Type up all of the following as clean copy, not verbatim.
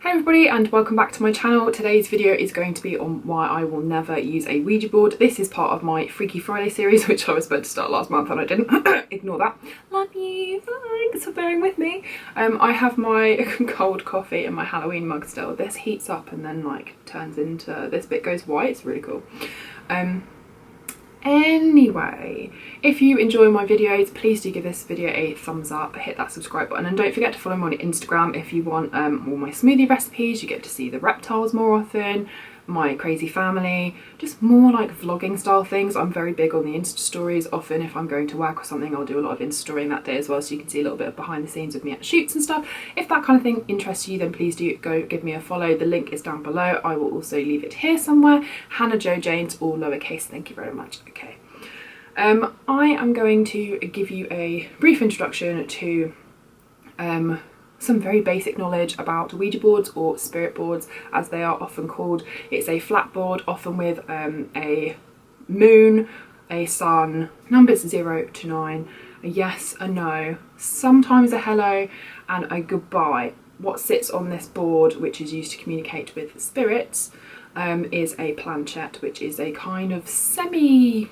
Hi everybody and welcome back to my channel. Today's video is going to be on why I will never use a Ouija board. This is part of my Freaky Friday series, which I was supposed to start last month and I didn't. Ignore that. Love you, thanks for bearing with me. I have my cold coffee and my Halloween mug still. This heats up and then like turns into, this bit goes white. It's really cool. Anyway, if you enjoy my videos, please do give this video a thumbs up, hit that subscribe button, and don't forget to follow me on Instagram if you want all my smoothie recipes. You get to see the reptiles more often, my crazy family, just more like vlogging style things. I'm very big on the Insta stories. Often if I'm going to work or something, I'll do a lot of Insta storying that day as well, so you can see a little bit of behind the scenes with me at shoots and stuff. If that kind of thing interests you, then please do go give me a follow. The link is down below. I will also leave it here somewhere. Hannah Jo Janes, all lowercase. Thank you very much. Okay. I am going to give you a brief introduction to some very basic knowledge about Ouija boards, or spirit boards as they are often called. It's a flat board, often with a moon, a sun, numbers 0 to 9, a yes, a no, sometimes a hello, and a goodbye. What sits on this board, which is used to communicate with spirits, is a planchette, which is a kind of semi-heart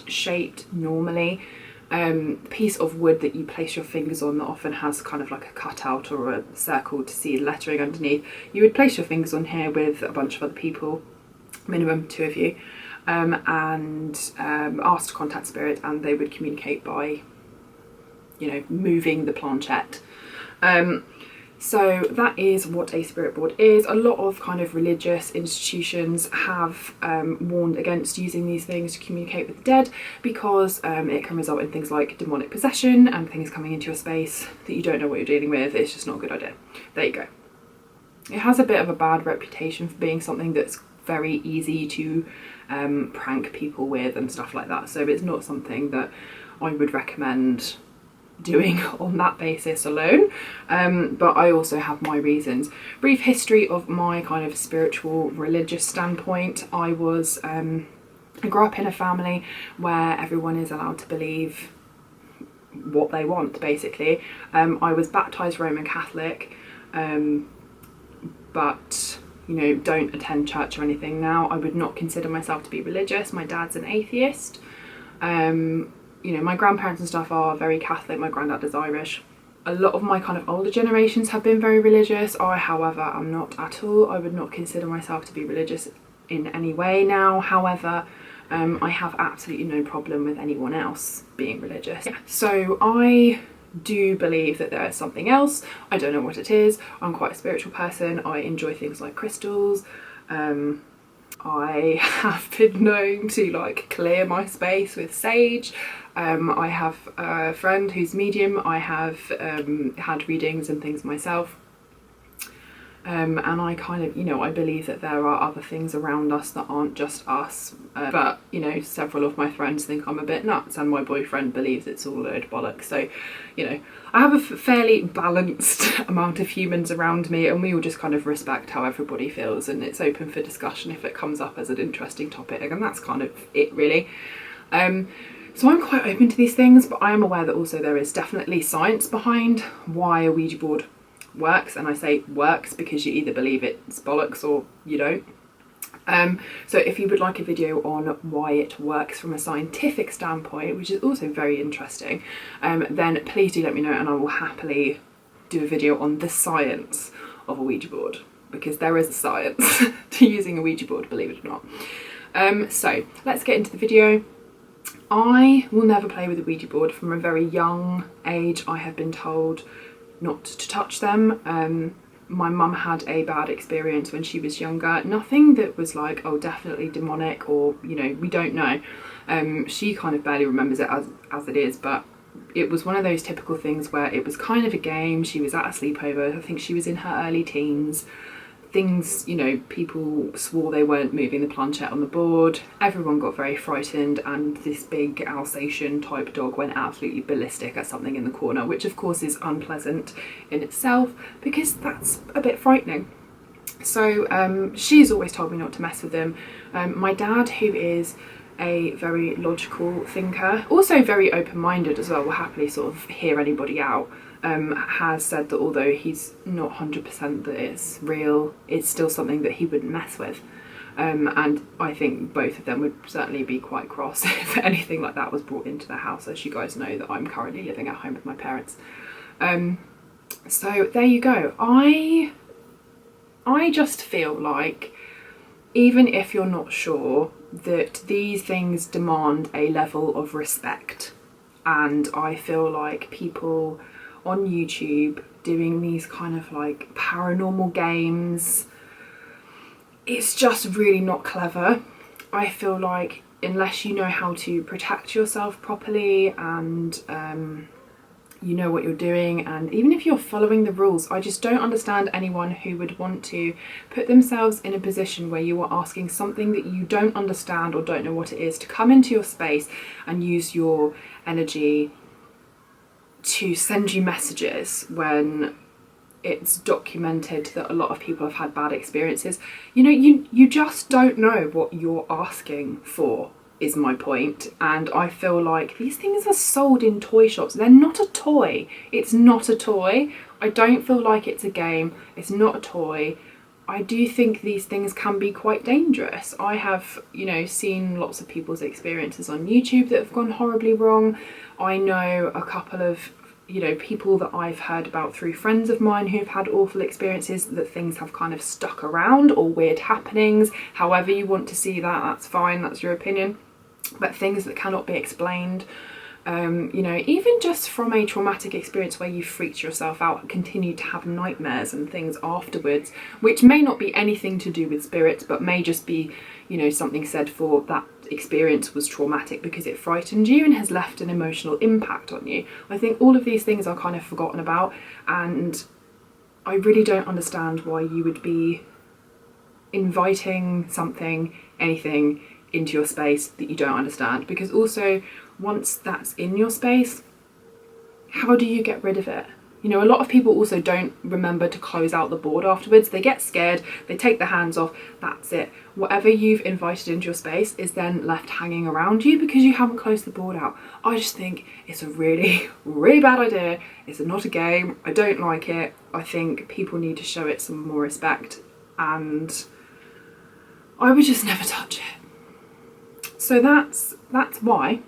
shaped, normally, piece of wood that you place your fingers on, that often has kind of like a cutout or a circle to see lettering underneath. You would place your fingers on here with a bunch of other people, minimum 2 of you, and ask to contact spirit, and they would communicate by, you know, moving the planchette. So that is what a spirit board is. A lot of kind of religious institutions have warned against using these things to communicate with the dead, because it can result in things like demonic possession and things coming into your space that you don't know what you're dealing with. It's just not a good idea. There you go. It has a bit of a bad reputation for being something that's very easy to prank people with and stuff like that. So it's not something that I would recommend doing on that basis alone, but I also have my reasons. Brief history of my kind of spiritual religious standpoint. I grew up in a family where everyone is allowed to believe what they want, basically. I was baptised Roman Catholic, but you know, don't attend church or anything now. I would not consider myself to be religious. My dad's an atheist. You know, my grandparents and stuff are very Catholic. My granddad is Irish. A lot of my kind of older generations have been very religious. I, however, am not at all. I would not consider myself to be religious in any way now. However, I have absolutely no problem with anyone else being religious. Yeah. So I do believe that there is something else. I don't know what it is. I'm quite a spiritual person. I enjoy things like crystals. I have been known to like clear my space with sage. I have a friend who's medium. I have had readings and things myself. And I kind of, you know, I believe that there are other things around us that aren't just us. But, you know, several of my friends think I'm a bit nuts, and my boyfriend believes it's all a load of bollocks. So, you know, I have a fairly balanced amount of humans around me, and we all just kind of respect how everybody feels, and it's open for discussion if it comes up as an interesting topic, and that's kind of it, really. So I'm quite open to these things, but I am aware that also there is definitely science behind why a Ouija board works, and I say works because you either believe it's bollocks or you don't. So if you would like a video on why it works from a scientific standpoint, which is also very interesting, then please do let me know, and I will happily do a video on the science of a Ouija board, because there is a science to using a Ouija board, believe it or not. So let's get into the video. I will never play with a Ouija board. From a very young age, I have been told not to touch them. My mum had a bad experience when she was younger. Nothing that was like, oh, definitely demonic, or, you know, we don't know. She kind of barely remembers it as it is, but it was one of those typical things where it was kind of a game. She was at a sleepover. I think she was in her early teens. Things, you know, people swore they weren't moving the planchette on the board. Everyone got very frightened, and this big Alsatian type dog went absolutely ballistic at something in the corner, which of course is unpleasant in itself, because that's a bit frightening. So she's always told me not to mess with them. My dad, who is a very logical thinker, also very open-minded as well, will happily sort of hear anybody out. has said that although he's not 100% that it's real, it's still something that he wouldn't mess with. And I think both of them would certainly be quite cross if anything like that was brought into the house. As you guys know, that I'm currently living at home with my parents. So there you go. I just feel like, even if you're not sure, that these things demand a level of respect. And I feel like people on YouTube doing these kind of like paranormal games, it's just really not clever. I feel like unless you know how to protect yourself properly and you know what you're doing, and even if you're following the rules, I just don't understand anyone who would want to put themselves in a position where you are asking something that you don't understand or don't know what it is to come into your space and use your energy to send you messages when it's documented that a lot of people have had bad experiences. You know, you just don't know what you're asking for, is my point. And I feel like these things are sold in toy shops. They're not a toy. It's not a toy. I don't feel like it's a game. It's not a toy. I do think these things can be quite dangerous. I have, you know, seen lots of people's experiences on YouTube that have gone horribly wrong. I know a couple of, you know, people that I've heard about through friends of mine who've had awful experiences, that things have kind of stuck around, or weird happenings. However you want to see that, that's fine, that's your opinion. But things that cannot be explained, you know, even just from a traumatic experience where you freaked yourself out and continue to have nightmares and things afterwards, which may not be anything to do with spirits, but may just be, you know, something said for that experience was traumatic because it frightened you and has left an emotional impact on you. I think all of these things are kind of forgotten about, and I really don't understand why you would be inviting something, anything, into your space that you don't understand. Because also, once that's in your space, how do you get rid of it? You know, a lot of people also don't remember to close out the board afterwards. They get scared, they take their hands off, that's it. Whatever you've invited into your space is then left hanging around you because you haven't closed the board out. I just think it's a really, really bad idea. It's not a game. I don't like it. I think people need to show it some more respect, and I would just never touch it. So that's why.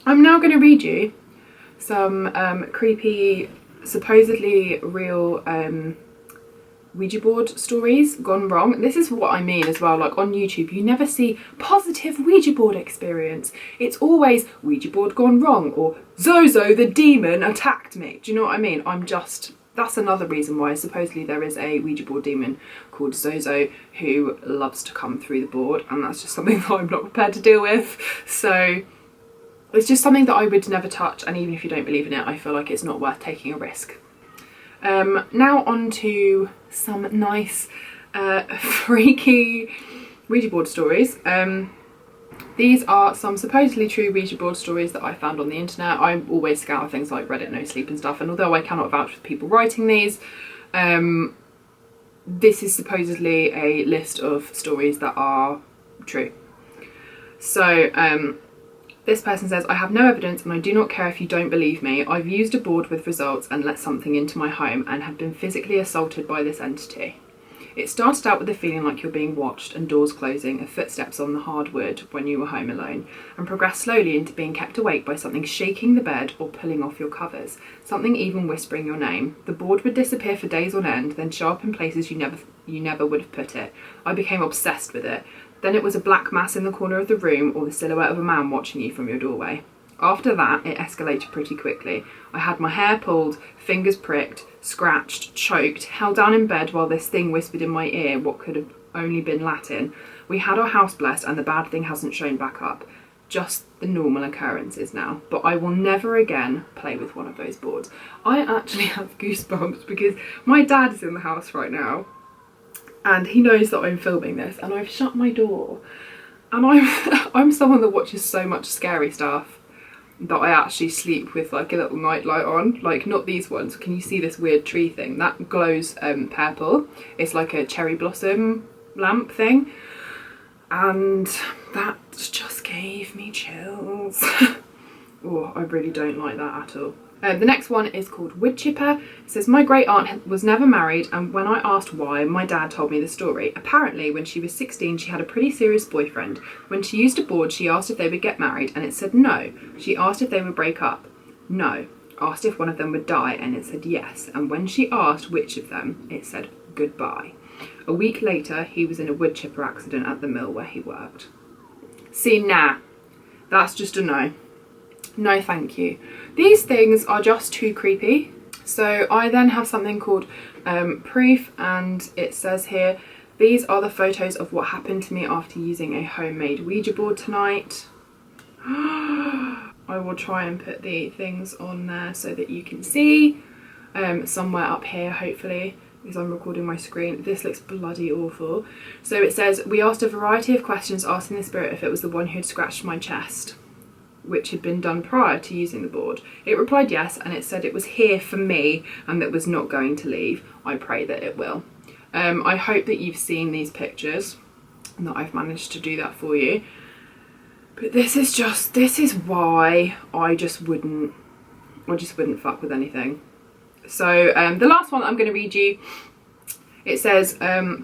I'm now going to read you some creepy, supposedly real Ouija board stories gone wrong. This is what I mean as well, like on YouTube you never see positive Ouija board experience. It's always Ouija board gone wrong, or Zozo the demon attacked me. Do you know what I mean? That's another reason why supposedly there is a Ouija board demon called Zozo who loves to come through the board, and that's just something that I'm not prepared to deal with. So it's just something that I would never touch, and even if you don't believe in it, I feel like it's not worth taking a risk. Now on to some nice freaky Ouija board stories. These are some supposedly true Ouija board stories that I found on the internet. I always scour things like Reddit, No Sleep and stuff, and although I cannot vouch for people writing these, this is supposedly a list of stories that are true. So this person says, I have no evidence and I do not care if you don't believe me. I've used a board with results and let something into my home and have been physically assaulted by this entity. It started out with a feeling like you're being watched and doors closing and footsteps on the hard wood when you were home alone, and progressed slowly into being kept awake by something shaking the bed or pulling off your covers, something even whispering your name. The board would disappear for days on end, then show up in places you never would have put it. I became obsessed with it. Then it was a black mass in the corner of the room or the silhouette of a man watching you from your doorway. After that, it escalated pretty quickly. I had my hair pulled, fingers pricked, scratched, choked, held down in bed while this thing whispered in my ear what could have only been Latin. We had our house blessed and the bad thing hasn't shown back up. Just the normal occurrences now. But I will never again play with one of those boards. I actually have goosebumps because my dad is in the house right now and he knows that I'm filming this, and I've shut my door. And I'm someone that watches so much scary stuff that I actually sleep with like a little night light on, like not these ones. Can you see this weird tree thing? That glows purple. It's like a cherry blossom lamp thing. And that just gave me chills. Oh, I really don't like that at all. The next one is called Wood Chipper. It says, my great aunt was never married, and when I asked why, my dad told me the story. Apparently, when she was 16, she had a pretty serious boyfriend. When she used a board, she asked if they would get married, and it said no. She asked if they would break up. No. Asked if one of them would die, and it said yes. And when she asked which of them, it said goodbye. A week later, he was in a wood chipper accident at the mill where he worked. See, nah. That's just a no. No thank you. These things are just too creepy. So I then have something called proof, and it says here, these are the photos of what happened to me after using a homemade Ouija board tonight. I will try and put the things on there so that you can see. Somewhere up here, hopefully, because I'm recording my screen. This looks bloody awful. So it says, we asked a variety of questions asking the spirit if it was the one who'd scratched my chest, which had been done prior to using the board. It replied yes, and it said it was here for me and that was not going to leave. I pray that it will. I hope that you've seen these pictures and that I've managed to do that for you. But this is why I just wouldn't fuck with anything. So the last one I'm going to read you, it says,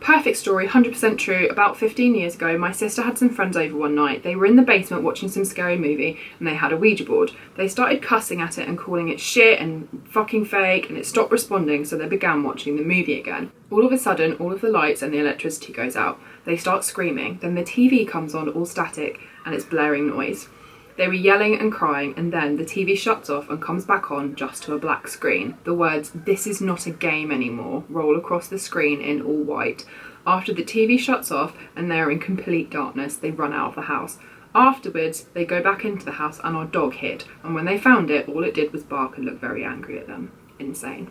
perfect story, 100% true. About 15 years ago, my sister had some friends over one night. They were in the basement watching some scary movie and they had a Ouija board. They started cussing at it and calling it shit and fucking fake, and it stopped responding, so they began watching the movie again. All of a sudden, all of the lights and the electricity goes out. They start screaming. Then the TV comes on all static and it's blaring noise. They were yelling and crying, and then the TV shuts off and comes back on just to a black screen. The words, "This is not a game anymore," roll across the screen in all white. After the TV shuts off and they're in complete darkness, they run out of the house. Afterwards, they go back into the house and our dog hid. And when they found it, all it did was bark and look very angry at them. Insane.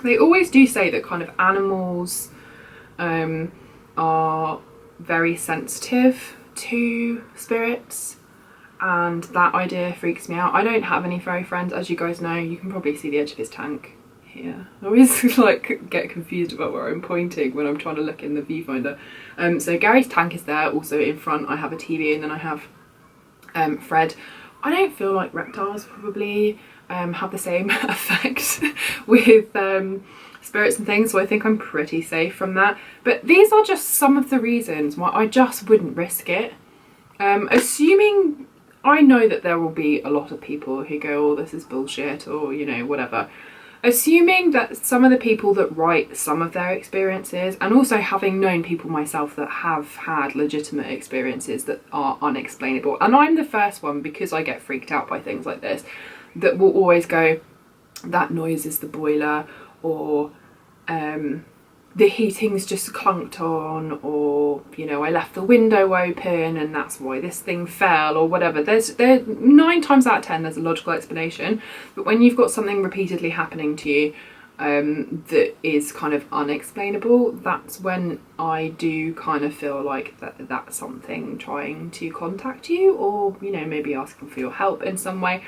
They always do say that kind of animals are very sensitive to spirits. And that idea freaks me out. I don't have any fairy friends, as you guys know. You can probably see the edge of his tank here. I always like get confused about where I'm pointing when I'm trying to look in the viewfinder. So Gary's tank is there. Also in front I have a TV, and then I have Fred. I don't feel like reptiles probably have the same effect with spirits and things, so I think I'm pretty safe from that. But these are just some of the reasons why I just wouldn't risk it. Assuming, I know that there will be a lot of people who go, oh, this is bullshit, or, you know, whatever. Assuming that some of the people that write some of their experiences, and also having known people myself that have had legitimate experiences that are unexplainable, and I'm the first one, because I get freaked out by things like this, that will always go, that noise is the boiler, or the heating's just clunked on, or, you know, I left the window open and that's why this thing fell, or whatever. There 9 times out of 10 there's a logical explanation, but when you've got something repeatedly happening to you that is kind of unexplainable, that's when I do kind of feel like that's something trying to contact you, or, you know, maybe asking for your help in some way.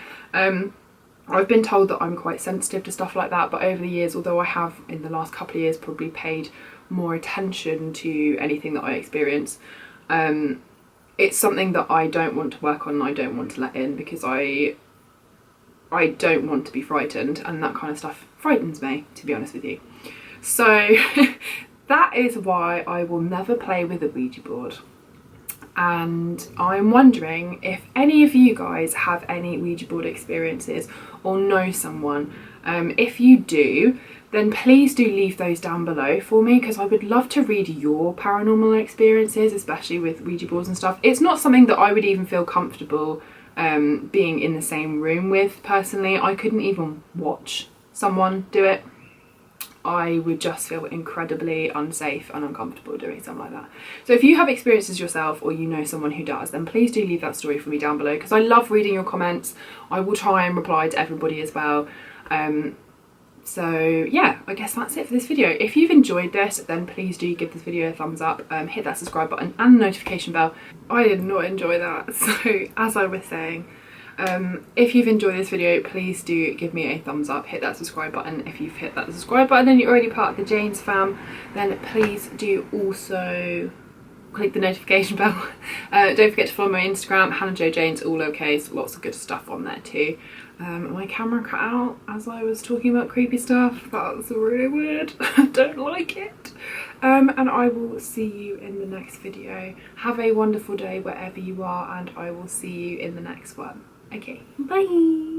I've been told that I'm quite sensitive to stuff like that, but over the years, although I have in the last couple of years probably paid more attention to anything that I experience, it's something that I don't want to work on and I don't want to let in, because I don't want to be frightened, and that kind of stuff frightens me, to be honest with you. So that is why I will never play with a Ouija board. And I'm wondering if any of you guys have any Ouija board experiences or know someone. If you do, then please do leave those down below for me, because I would love to read your paranormal experiences, especially with Ouija boards and stuff. It's not something that I would even feel comfortable being in the same room with personally. I couldn't even watch someone do it. I would just feel incredibly unsafe and uncomfortable doing something like that. So if you have experiences yourself, or you know someone who does, then please do leave that story for me down below, because I love reading your comments. I will try and reply to everybody as well. So yeah, I guess that's it for this video. If you've enjoyed this, then please do give this video a thumbs up, hit that subscribe button and the notification bell. I did not enjoy that, so as I was saying, if you've enjoyed this video, please do give me a thumbs up, hit that subscribe button. If you've hit that subscribe button and you're already part of the Jane's fam, then please do also click the notification bell. Don't forget to follow my Instagram, Hannah Jo Janes, all lowercase, lots of good stuff on there too. My camera cut out as I was talking about creepy stuff. That's really weird. I don't like it. And I will see you in the next video. Have a wonderful day wherever you are, and I will see you in the next one. Okay, bye.